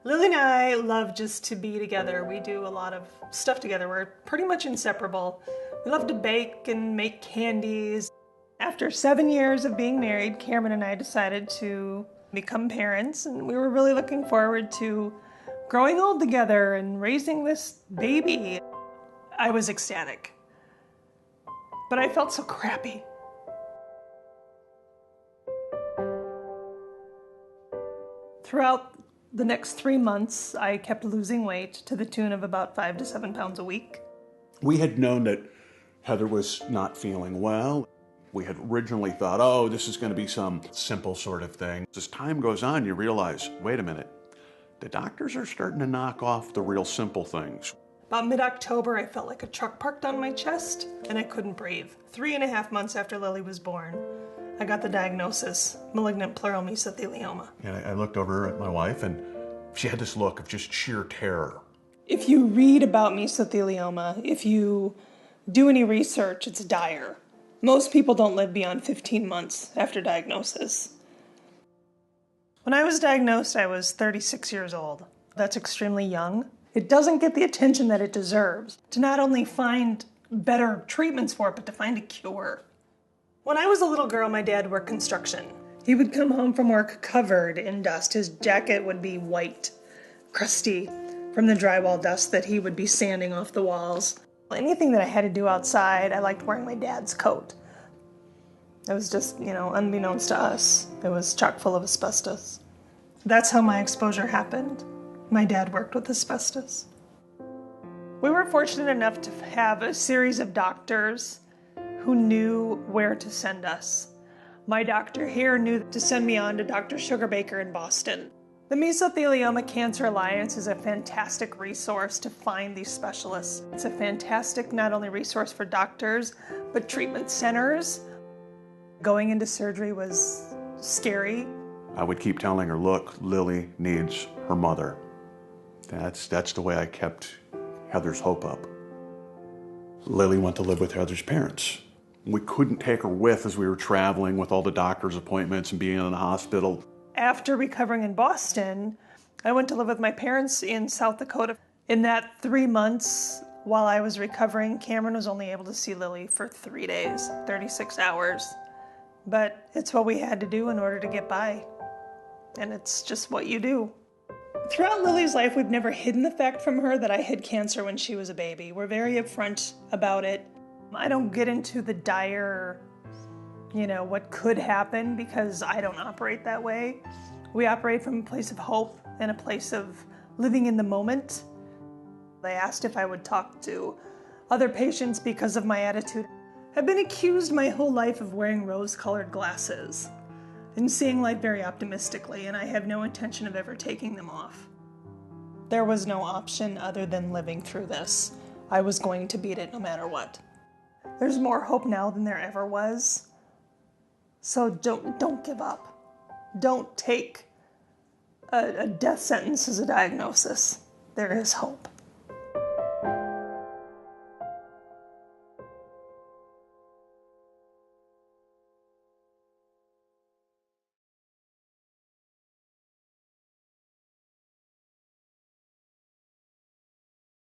Lily and I love just to be together. We do a lot of stuff together. We're pretty much inseparable. We love to bake and make candies. After 7 years of being married, Cameron and I decided to become parents, and we were really looking forward to growing old together and raising this baby. I was ecstatic, but I felt so crappy. Throughout the next 3 months, I kept losing weight to the tune of about 5 to 7 pounds a week. We had known that Heather was not feeling well. We had originally thought, oh, this is going to be some simple sort of thing. As time goes on, you realize, wait a minute, the doctors are starting to knock off the real simple things. About mid-October, I felt like a truck parked on my chest, and I couldn't breathe. 3.5 months after Lily was born, I got the diagnosis, malignant pleural mesothelioma. And I looked over at my wife, and she had this look of just sheer terror. If you read about mesothelioma, if you do any research, it's dire. Most people don't live beyond 15 months after diagnosis. When I was diagnosed, I was 36 years old. That's extremely young. It doesn't get the attention that it deserves to not only find better treatments for it, but to find a cure. When I was a little girl, my dad worked construction. He would come home from work covered in dust. His jacket would be white, crusty from the drywall dust that he would be sanding off the walls. Anything that I had to do outside, I liked wearing my dad's coat. It was just, unbeknownst to us, it was chock full of asbestos. That's how my exposure happened. My dad worked with asbestos. We were fortunate enough to have a series of doctors who knew where to send us. My doctor here knew to send me on to Dr. Sugarbaker in Boston. The Mesothelioma Cancer Alliance is a fantastic resource to find these specialists. It's a fantastic not only resource for doctors, but treatment centers. Going into surgery was scary. I would keep telling her, look, Lily needs her mother. That's the way I kept Heather's hope up. Lily went to live with Heather's parents. We couldn't take her with as we were traveling with all the doctor's appointments and being in the hospital. After recovering in Boston, I went to live with my parents in South Dakota. In that 3 months while I was recovering, Cameron was only able to see Lily for 3 days, 36 hours. But it's what we had to do in order to get by. And it's just what you do. Throughout Lily's life, we've never hidden the fact from her that I had cancer when she was a baby. We're very upfront about it. I don't get into the dire, what could happen, because I don't operate that way. We operate from a place of hope and a place of living in the moment. They asked if I would talk to other patients because of my attitude. I've been accused my whole life of wearing rose-colored glasses and seeing life very optimistically, and I have no intention of ever taking them off. There was no option other than living through this. I was going to beat it no matter what. There's more hope now than there ever was. So don't give up. Don't take a death sentence as a diagnosis. There is hope.